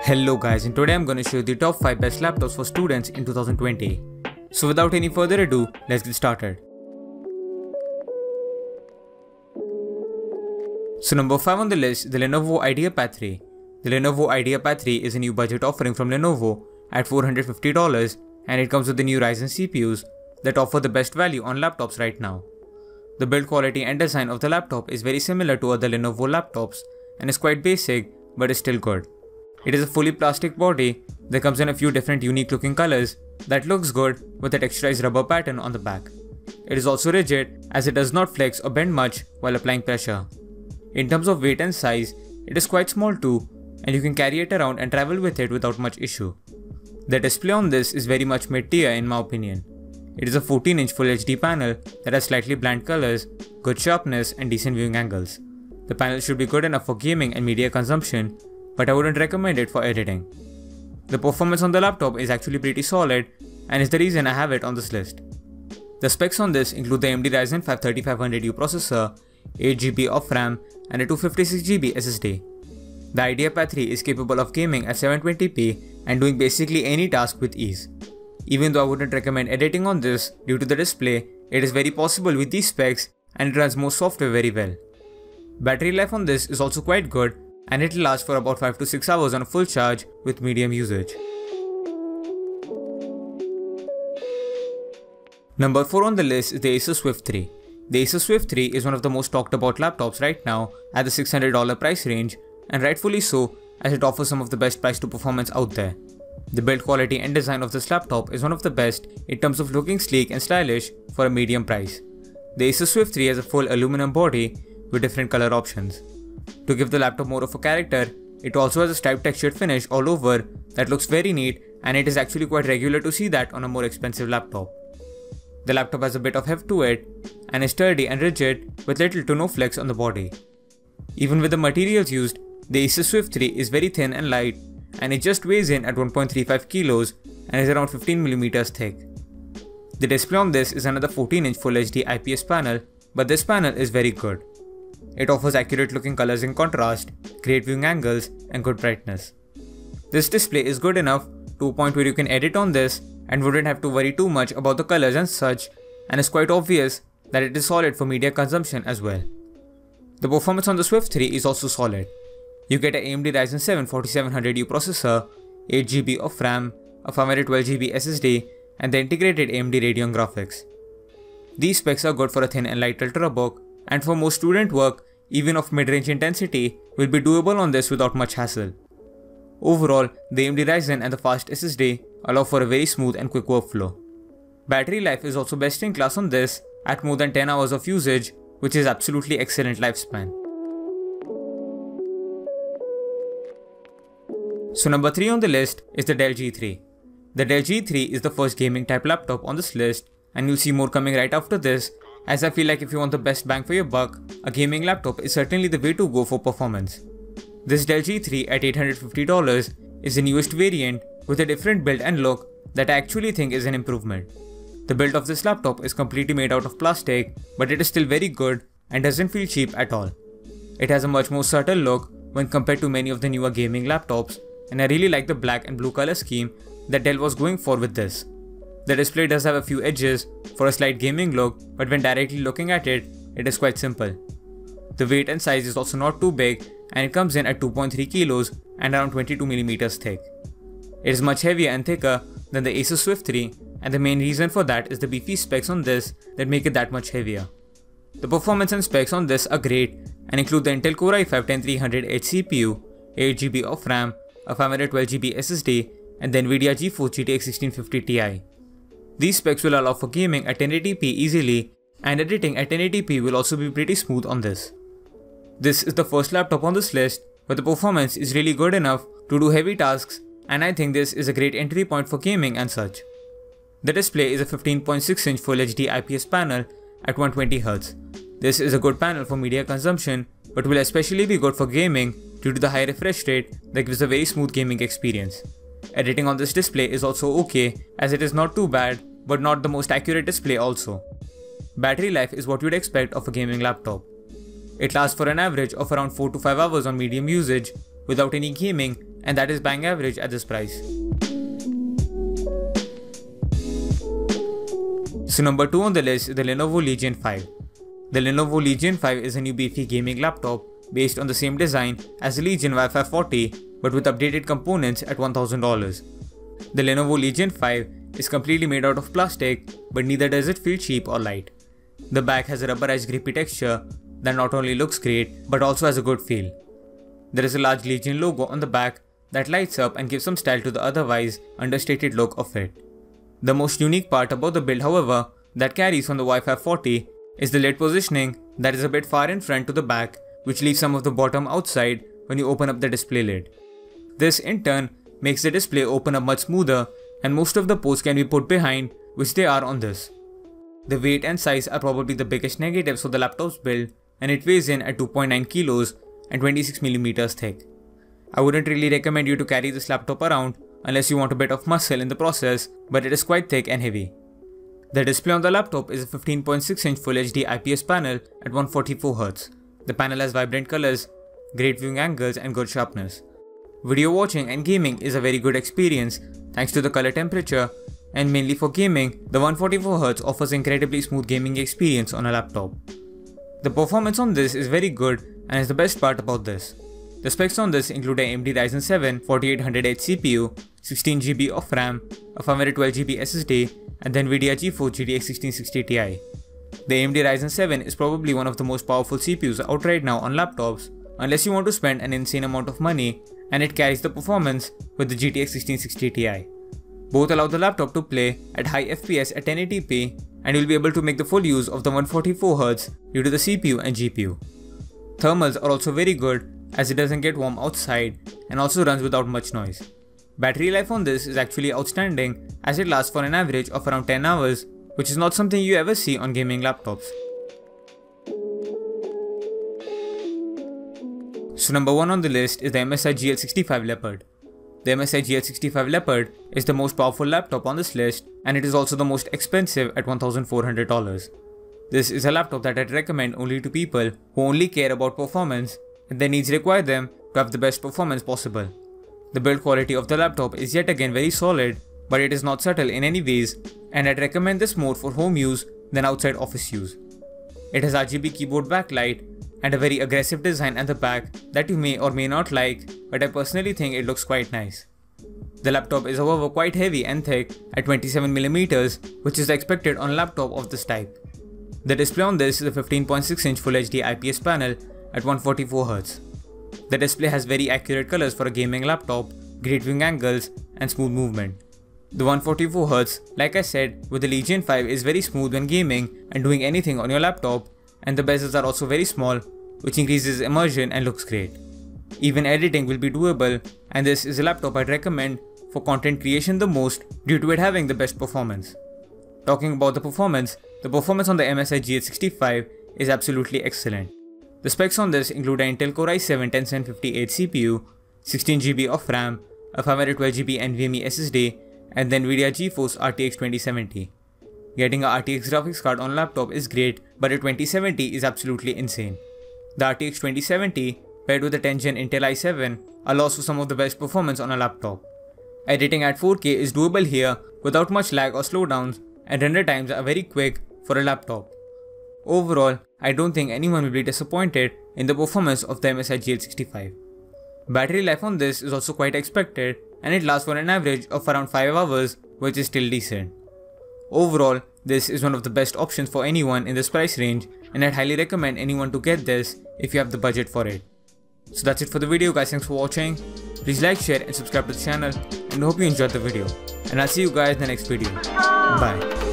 Hello guys, and today I'm going to show you the top 5 best laptops for students in 2020. So without any further ado, let's get started. So number 5 on the list, the Lenovo IdeaPad 3. The Lenovo IdeaPad 3 is a new budget offering from Lenovo at $450, and it comes with the new Ryzen CPUs that offer the best value on laptops right now. The build quality and design of the laptop is very similar to other Lenovo laptops and is quite basic but is still good. It is a fully plastic body that comes in a few different unique looking colors that looks good with a texturized rubber pattern on the back. It is also rigid as it does not flex or bend much while applying pressure. In terms of weight and size, it is quite small too, and you can carry it around and travel with it without much issue. The display on this is very much mid-tier in my opinion. It is a 14-inch Full HD panel that has slightly bland colors, good sharpness and decent viewing angles. The panel should be good enough for gaming and media consumption, but I wouldn't recommend it for editing. The performance on the laptop is actually pretty solid and is the reason I have it on this list. The specs on this include the AMD Ryzen 5 3500U processor, 8GB of RAM and a 256GB SSD. The IdeaPad 3 is capable of gaming at 720p and doing basically any task with ease. Even though I wouldn't recommend editing on this due to the display, it is very possible with these specs and it runs most software very well. Battery life on this is also quite good, and it will last for about 5 to 6 hours on a full charge with medium usage. Number 4 on the list is the Asus Swift 3. The Asus Swift 3 is one of the most talked about laptops right now at the $600 price range, and rightfully so as it offers some of the best price to performance out there. The build quality and design of this laptop is one of the best in terms of looking sleek and stylish for a medium price. The Asus Swift 3 has a full aluminum body with different color options. To give the laptop more of a character, it also has a striped textured finish all over that looks very neat, and it is actually quite regular to see that on a more expensive laptop. The laptop has a bit of heft to it and is sturdy and rigid with little to no flex on the body. Even with the materials used, the Asus Swift 3 is very thin and light, and it just weighs in at 1.35 kilos and is around 15mm thick. The display on this is another 14-inch Full HD IPS panel, but this panel is very good. It offers accurate looking colors in contrast, great viewing angles and good brightness. This display is good enough to a point where you can edit on this and wouldn't have to worry too much about the colors and such, and it's quite obvious that it is solid for media consumption as well. The performance on the Swift 3 is also solid. You get an AMD Ryzen 7 4700U processor, 8GB of RAM, a 512GB SSD and the integrated AMD Radeon graphics. These specs are good for a thin and light ultrabook, and for most student work, even of mid-range intensity, will be doable on this without much hassle. Overall, the AMD Ryzen and the fast SSD allow for a very smooth and quick workflow. Battery life is also best in class on this at more than 10 hours of usage, which is absolutely excellent lifespan. So number 3 on the list is the Dell G3. The Dell G3 is the first gaming type laptop on this list, and you'll see more coming right after this, as I feel like if you want the best bang for your buck, a gaming laptop is certainly the way to go for performance. This Dell G3 at $850 is the newest variant with a different build and look that I actually think is an improvement. The build of this laptop is completely made out of plastic, but it is still very good and doesn't feel cheap at all. It has a much more subtle look when compared to many of the newer gaming laptops, and I really like the black and blue color scheme that Dell was going for with this. The display does have a few edges for a slight gaming look, but when directly looking at it, it is quite simple. The weight and size is also not too big, and it comes in at 2.3 kilos and around 22mm thick. It is much heavier and thicker than the Asus Swift 3, and the main reason for that is the beefy specs on this that make it that much heavier. The performance and specs on this are great and include the Intel Core i5-10300H CPU, 8GB of RAM, a 512GB SSD, and the Nvidia GeForce GTX 1650 Ti. These specs will allow for gaming at 1080p easily, and editing at 1080p will also be pretty smooth on this. This is the first laptop on this list where the performance is really good enough to do heavy tasks, and I think this is a great entry point for gaming and such. The display is a 15.6-inch Full HD IPS panel at 120Hz. This is a good panel for media consumption, but will especially be good for gaming due to the high refresh rate that gives a very smooth gaming experience. Editing on this display is also okay, as it is not too bad, but not the most accurate display also. Battery life is what you'd expect of a gaming laptop. It lasts for an average of around 4 to 5 hours on medium usage without any gaming, and that is bang average at this price. So number 2 on the list is the Lenovo Legion 5. The Lenovo Legion 5 is a new beefy gaming laptop based on the same design as the Legion Y540 but with updated components at $1000. The Lenovo Legion 5 is completely made out of plastic, but neither does it feel cheap or light. The back has a rubberized grippy texture that not only looks great but also has a good feel. There is a large Legion logo on the back that lights up and gives some style to the otherwise understated look of it. The most unique part about the build, however, that carries from the Y540 is the lid positioning that is a bit far in front to the back, which leaves some of the bottom outside when you open up the display lid. This in turn makes the display open up much smoother, and most of the ports can be put behind, which they are on this. The weight and size are probably the biggest negatives for the laptop's build, and it weighs in at 2.9 kilos and 26mm thick. I wouldn't really recommend you to carry this laptop around unless you want a bit of muscle in the process, but it is quite thick and heavy. The display on the laptop is a 15.6-inch Full HD IPS panel at 144Hz. The panel has vibrant colors, great viewing angles and good sharpness. Video watching and gaming is a very good experience thanks to the color temperature, and mainly for gaming, the 144Hz offers incredibly smooth gaming experience on a laptop. The performance on this is very good and is the best part about this. The specs on this include an AMD Ryzen 7 4800H CPU, 16GB of RAM, a 512GB SSD, and the NVIDIA GeForce GTX 1660 Ti. The AMD Ryzen 7 is probably one of the most powerful CPUs out right now on laptops, unless you want to spend an insane amount of money, and it carries the performance with the GTX 1660 Ti. Both allow the laptop to play at high FPS at 1080p, and you'll be able to make the full use of the 144Hz due to the CPU and GPU. Thermals are also very good as it doesn't get warm outside and also runs without much noise. Battery life on this is actually outstanding as it lasts for an average of around 10 hours, which is not something you ever see on gaming laptops. So number 1 on the list is the MSI GL65 Leopard. The MSI GL65 Leopard is the most powerful laptop on this list, and it is also the most expensive at $1,400. This is a laptop that I'd recommend only to people who only care about performance and their needs require them to have the best performance possible. The build quality of the laptop is yet again very solid, but it is not subtle in any ways, and I'd recommend this more for home use than outside office use. It has RGB keyboard backlight and a very aggressive design at the back that you may or may not like, but I personally think it looks quite nice. The laptop is however quite heavy and thick at 27mm, which is expected on a laptop of this type. The display on this is a 15.6-inch Full HD IPS panel at 144Hz. The display has very accurate colors for a gaming laptop, great viewing angles, and smooth movement. The 144Hz, like I said, with the Legion 5 is very smooth when gaming and doing anything on your laptop, and the bezels are also very small, which increases immersion and looks great. Even editing will be doable, and this is a laptop I'd recommend for content creation the most due to it having the best performance. Talking about the performance on the MSI GL65 is absolutely excellent. The specs on this include an Intel Core i7 10750H CPU, 16GB of RAM, a 512GB NVMe SSD, and the NVIDIA GeForce RTX 2070. Getting a RTX graphics card on laptop is great, but a 2070 is absolutely insane. The RTX 2070 paired with the 10th Gen Intel i7 allows for some of the best performance on a laptop. Editing at 4K is doable here without much lag or slowdowns, and render times are very quick for a laptop. Overall, I don't think anyone will be disappointed in the performance of the MSI GL65. Battery life on this is also quite expected, and it lasts for an average of around 5 hours, which is still decent. Overall, this is one of the best options for anyone in this price range, and I'd highly recommend anyone to get this if you have the budget for it. So that's it for the video guys, thanks for watching. Please like, share and subscribe to the channel, and I hope you enjoyed the video. And I'll see you guys in the next video. Bye.